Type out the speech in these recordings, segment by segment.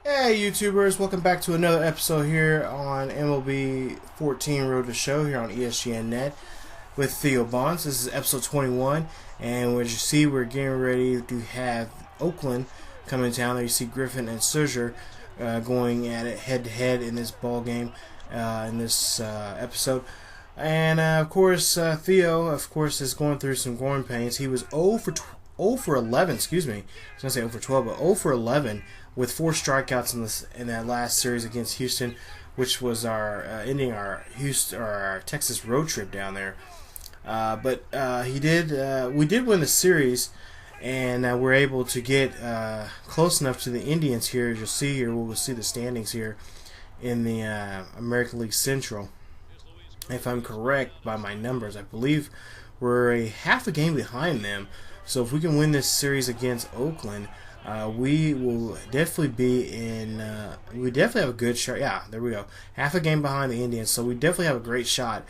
Hey YouTubers, welcome back to another episode here on MLB 14 Road to Show here on ESGNet with Theo Bonds. This is episode 21, and as you see, we're getting ready to have Oakland come in town. There you see Griffin and Scherzer going at it head to head in this ball game in this episode. And of course, Theo, of course, is going through some growing pains. He was 0 for 11, excuse me. I was going to say 0 for 12, but 0 for 11 with 4 strikeouts in that last series against Houston, which was our ending our Texas road trip down there. But we did win the series, and we're able to get close enough to the Indians here. As you'll see here, we'll see the standings here in the American League Central. If I'm correct by my numbers, I believe we're a half a game behind them. So if we can win this series against Oakland, we will definitely be in. We definitely have a good shot. Yeah, there we go. Half a game behind the Indians, so we definitely have a great shot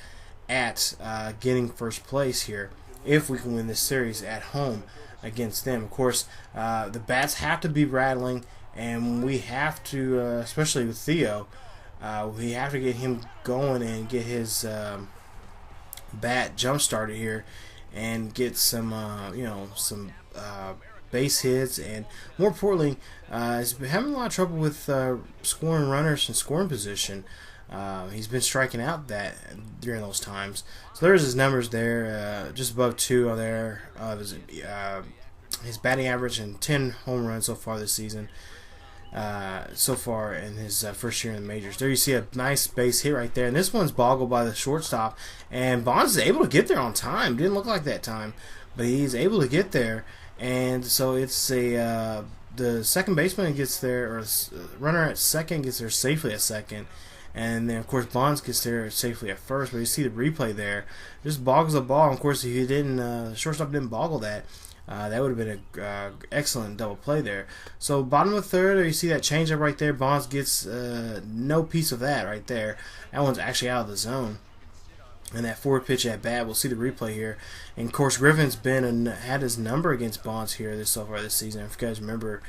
at getting first place here if we can win this series at home against them. Of course, the bats have to be rattling, and we have to, especially with Theo, we have to get him going and get his bat jump started here, and get some, some base hits, and more importantly, he's been having a lot of trouble with scoring runners and scoring position. He's been striking out during those times. So there's his numbers there, just above 2 on there. His batting average and 10 home runs so far this season. So far in his first year in the majors. There you see a nice base hit right there, and this one's boggled by the shortstop, and Bonds is able to get there on time. Didn't look like that time, but he's able to get there, and so it's the second baseman gets there, or runner at second gets there safely at second, and then of course Bonds gets there safely at first. But you see the replay there, just boggles the ball. And of course, if he didn't, the shortstop didn't boggle that. That would have been an excellent double play there. So bottom of the third, you see that changeup right there. Bonds gets no piece of that right there. That one's actually out of the zone. And that forward pitch at bat, we'll see the replay here. And of course, Griffin's had his number against Bonds here so far this season. If you guys remember,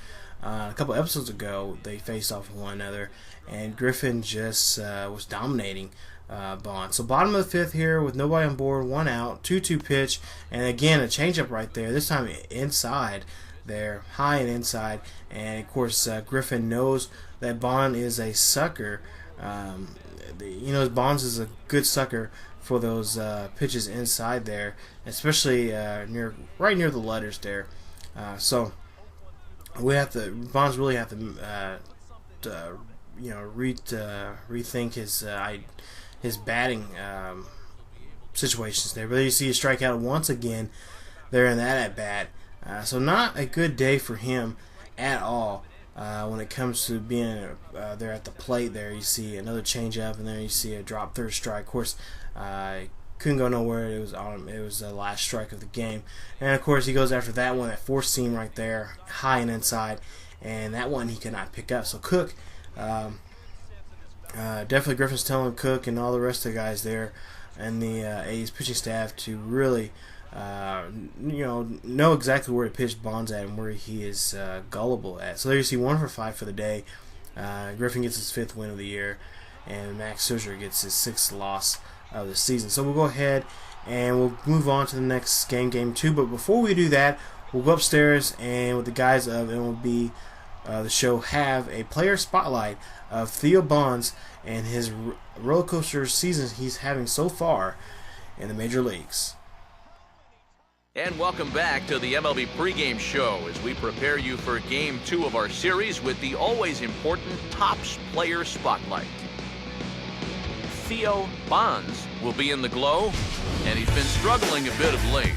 a couple episodes ago, they faced off with one another, and Griffin just was dominating Bonds. So bottom of the fifth here with nobody on board, 1 out, 2-2 pitch, and again a changeup right there. This time inside there, high and inside, and of course Griffin knows that Bond is a sucker. Bonds is a good sucker for those pitches inside there, especially right near the letters there. So Bonds really have to rethink his batting situations there. But there you see a strikeout once again there in that at bat. So not a good day for him at all when it comes to being there at the plate. There you see another changeup, and then you see a drop third strike. Of course, couldn't go nowhere. It was on him. It was the last strike of the game. And of course, he goes after that one, that fourth seam right there, high and inside, and that one he could not pick up. So Cook. Definitely Griffin's telling Cook and all the rest of the guys there and the A's pitching staff to really know exactly where to pitch Bonds at and where he is gullible at. So there you see 1 for 5 for the day. Griffin gets his 5th win of the year, and Max Scherzer gets his 6th loss of the season. So we'll go ahead and we'll move on to the next game 2. But before we do that, we'll go upstairs and with the guys of MLB the show have a player spotlight of Theo Bonds and his roller coaster season he's having so far in the major leagues. And welcome back to the MLB pregame show as we prepare you for game 2 of our series with the always important Topps player spotlight. Theo Bonds will be in the glow, and he's been struggling a bit of late.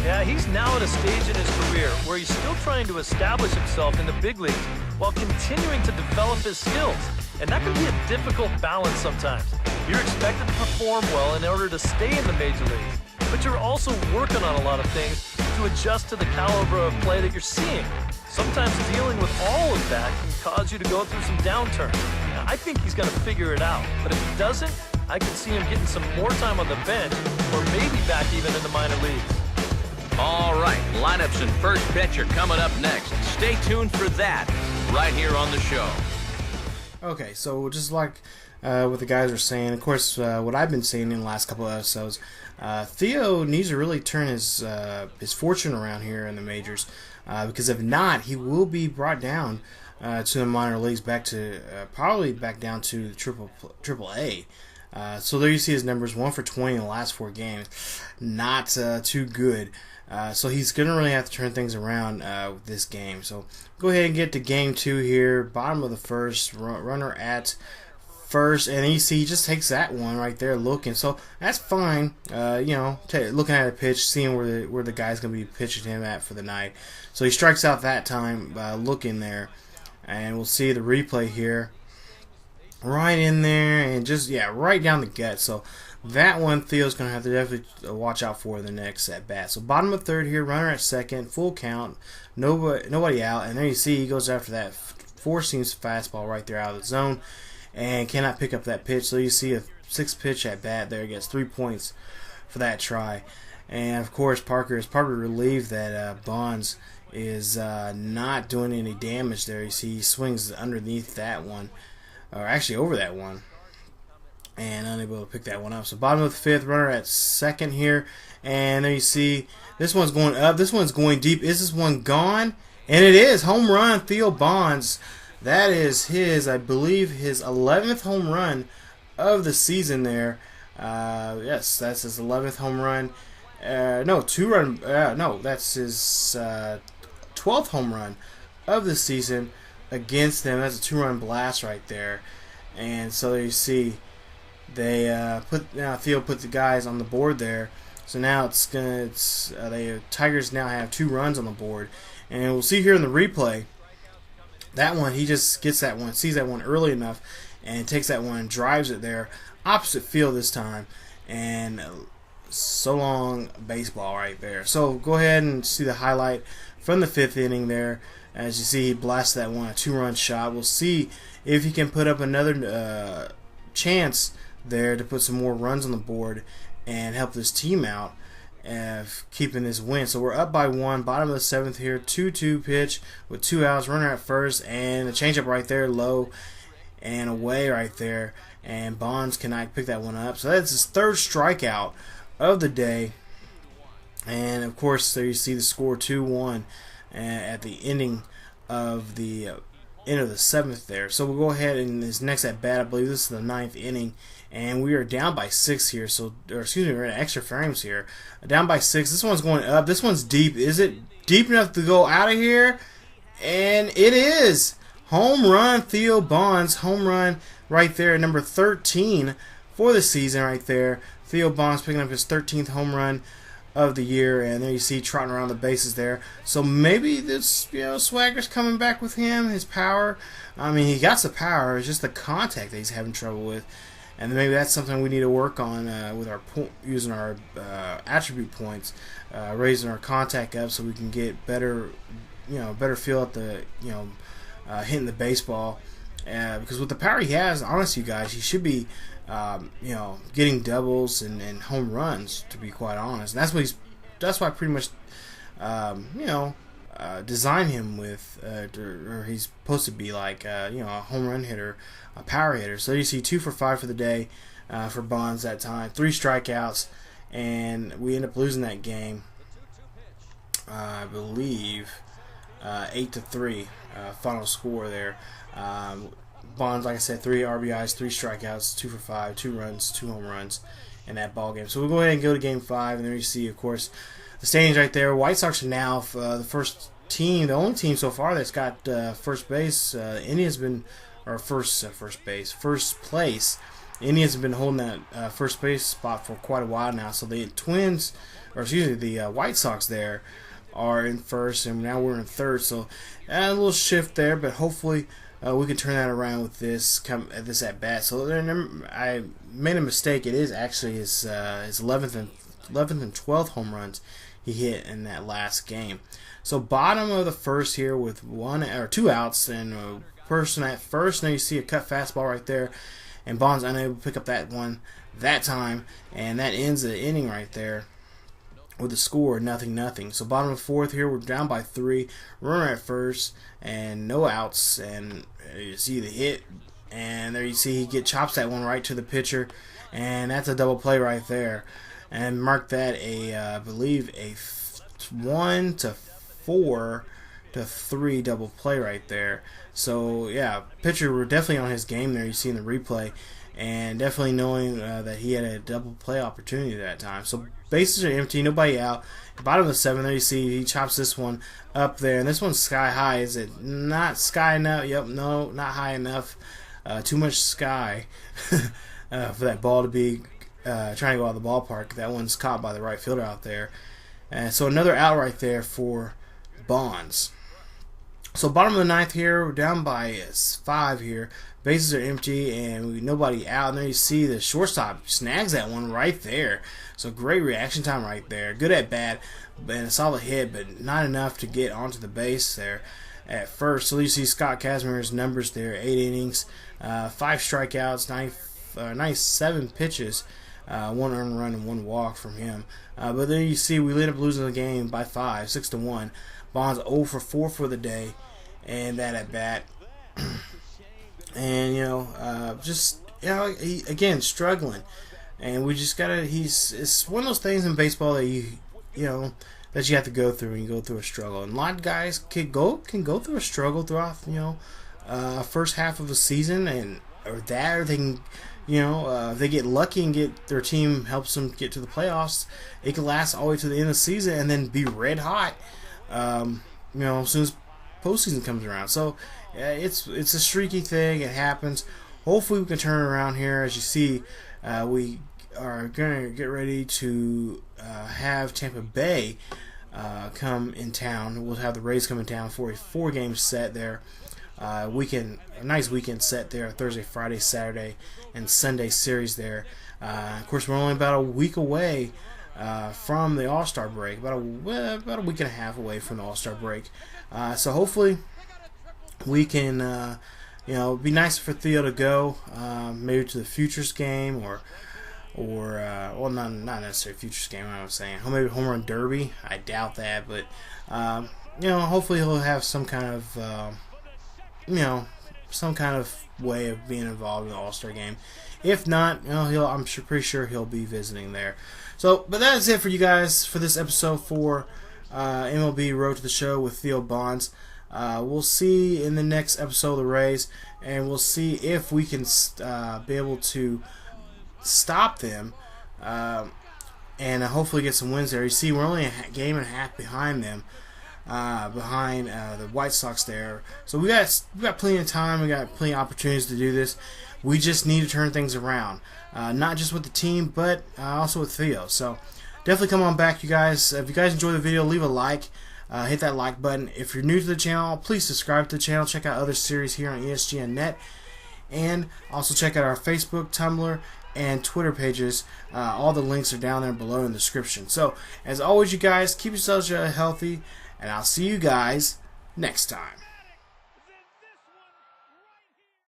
Yeah, he's now at a stage in his career where he's still trying to establish himself in the big leagues while continuing to develop his skills. And that can be a difficult balance sometimes. You're expected to perform well in order to stay in the major leagues, but you're also working on a lot of things to adjust to the caliber of play that you're seeing. Sometimes dealing with all of that can cause you to go through some downturns. Now, I think he's going to figure it out, but if he doesn't, I can see him getting some more time on the bench or maybe back even in the minor leagues. All right, lineups and first pitch are coming up next. Stay tuned for that. right here on the show. Okay, so just like what the guys are saying, of course, what I've been saying in the last couple of episodes, Theo needs to really turn his fortune around here in the majors, because if not, he will be brought down to the minor leagues, probably back down to triple A. So there you see his numbers, 1 for 20 in the last 4 games, not too good. So he's going to really have to turn things around with this game. So go ahead and get to game 2 here. Bottom of the first, runner at first. And you see he just takes that one right there looking. So that's fine. Looking at a pitch, seeing where the guy's going to be pitching him at for the night. So he strikes out that time looking there. And we'll see the replay here. Right in there and just, right down the gut. So that one Theo's going to have to definitely watch out for the next at bat. So bottom of third here, runner at second, full count, nobody out. And there you see he goes after that four-seam fastball right there out of the zone and cannot pick up that pitch. So you see a 6th pitch at bat there, gets 3 points for that try. And of course Parker is probably relieved that Bonds is not doing any damage there. You see he swings underneath that one, or actually over that one, and unable to pick that one up. So bottom of the 5th, runner at second here, and there you see this one's going up, this one's going deep. Is this one gone? And it is. Home run, Theo Bonds. That is I believe his 11th home run of the season there. Yes, that's his 11th home run. That's his 12th home run of the season against them. That's a 2-run blast right there. And so there you see Theo put the guys on the board there. So now the Tigers now have 2 runs on the board. And we'll see here in the replay, that one, he just gets that one, sees that one early enough, and takes that one and drives it there, opposite field this time, and so long baseball right there. So go ahead and see the highlight from the 5th inning there. As you see, he blasts that one, a 2-run shot. We'll see if he can put up another chance there to put some more runs on the board and help this team out keeping this win. So we're up by 1, bottom of the 7th here, 2-2 pitch with 2 outs, runner at first, and a changeup right there, low and away right there, and Bonds cannot pick that one up. So that's his 3rd strikeout of the day. And of course there you see the score, 2-1 at the ending of the end of the 7th there. So we'll go ahead and this next at bat, I believe this is the 9th inning, and we are down by 6 here. We're in extra frames here, down by 6. This one's going up, this one's deep. Is it deep enough to go out of here? And it is. Home run, Theo Bonds, home run right there, number 13 for the season right there. Theo Bonds picking up his 13th home run of the year, and there you see trotting around the bases there. So maybe this, swagger's coming back with him, his power. I mean, he got the power, it's just the contact that he's having trouble with. And maybe that's something we need to work on with using our attribute points, raising our contact up so we can get better feel at the, hitting the baseball. Because with the power he has, honestly, guys, he should be, getting doubles and home runs, to be quite honest. And that's why I pretty much, design him with, or he's supposed to be like, a home run hitter, a power hitter. So you see 2 for 5 for the day for Bonds that time, 3 strikeouts, and we end up losing that game. I believe 8-3 final score there. Bonds, like I said, 3 RBIs, 3 strikeouts, 2 for 5, 2 runs, 2 home runs in that ball game. So we'll go ahead and go to game 5, and there you see, of course, the standings right there. White Sox are now the first team, the only team so far that's got first base. Indians been, or first place. Indians have been holding that first base spot for quite a while now. So the White Sox there are in first, and now we're in third. So a little shift there, but hopefully we can turn that around with this at bat. So I made a mistake. It is actually his 11th and 12th home runs he hit in that last game. So bottom of the first here with 2 outs and a person at first. Now you see a cut fastball right there, and Bonds unable to pick up that one that time, and that ends the inning right there with the score 0-0. So bottom of the fourth here, we're down by 3, runner at first, and no outs. And you see the hit, and there you see he chops that one right to the pitcher, and that's a double play right there. And mark that I believe a 1-4-3 double play right there. So yeah, pitcher were definitely on his game there. You see in the replay, and definitely knowing that he had a double play opportunity at that time. So bases are empty, nobody out. Bottom of the 7th, there you see he chops this one up there, and this one's sky high. Is it not sky enough? Yep, no, not high enough. Too much sky for that ball to be trying to go out of the ballpark. That one's caught by the right fielder out there. And so another out right there for Bonds. So bottom of the 9th here, we're down by 5 here. Bases are empty and nobody out. And there you see the shortstop snags that one right there. So great reaction time right there. Good at bat and a solid hit, but not enough to get onto the base there at first. So you see Scott Kazmir's numbers there: 8 innings, 5 strikeouts, 97 pitches, 1 earned run and 1 walk from him. But then you see we ended up losing the game by 5, 6-1. Bonds 0 for 4 for the day, and that at bat. And he, again, struggling, and we just gotta. It's one of those things in baseball that you that you have to go through when you go through a struggle. And a lot of guys can go through a struggle throughout first half of the season, or they can. If they get lucky and their team helps them get to the playoffs, it can last all the way to the end of the season and then be red hot. As soon as postseason comes around. So it's a streaky thing. It happens. Hopefully we can turn it around here. As you see, we are going to get ready to have Tampa Bay come in town. We'll have the Rays come in town for a 4-game set there. A nice weekend set there, Thursday, Friday, Saturday, and Sunday series there. Of course, we're only about a week away from the All-Star break, about a week and a half away from the All-Star break. So hopefully we can, it'd be nice for Theo to go, maybe to the Futures game or not necessarily Futures game. I'm saying, or maybe Home Run Derby. I doubt that, but hopefully he'll have some kind of way of being involved in the All-Star game. If not, I'm pretty sure he'll be visiting there. So, but that is it for you guys for this episode for MLB Road to the Show with Theo Bonds. We'll see in the next episode of the Rays, and we'll see if we can be able to stop them and hopefully get some wins there. You see, we're only a game and a half behind them. Behind the White Sox there. So we got plenty of time. We got plenty of opportunities to do this. We just need to turn things around. Not just with the team, but also with Theo. So definitely come on back, you guys. If you guys enjoyed the video, leave a like. Hit that like button. If you're new to the channel, please subscribe to the channel. Check out other series here on ESGNet. And also check out our Facebook, Tumblr, and Twitter pages. All the links are down there below in the description. So as always, you guys, keep yourselves healthy. And I'll see you guys next time.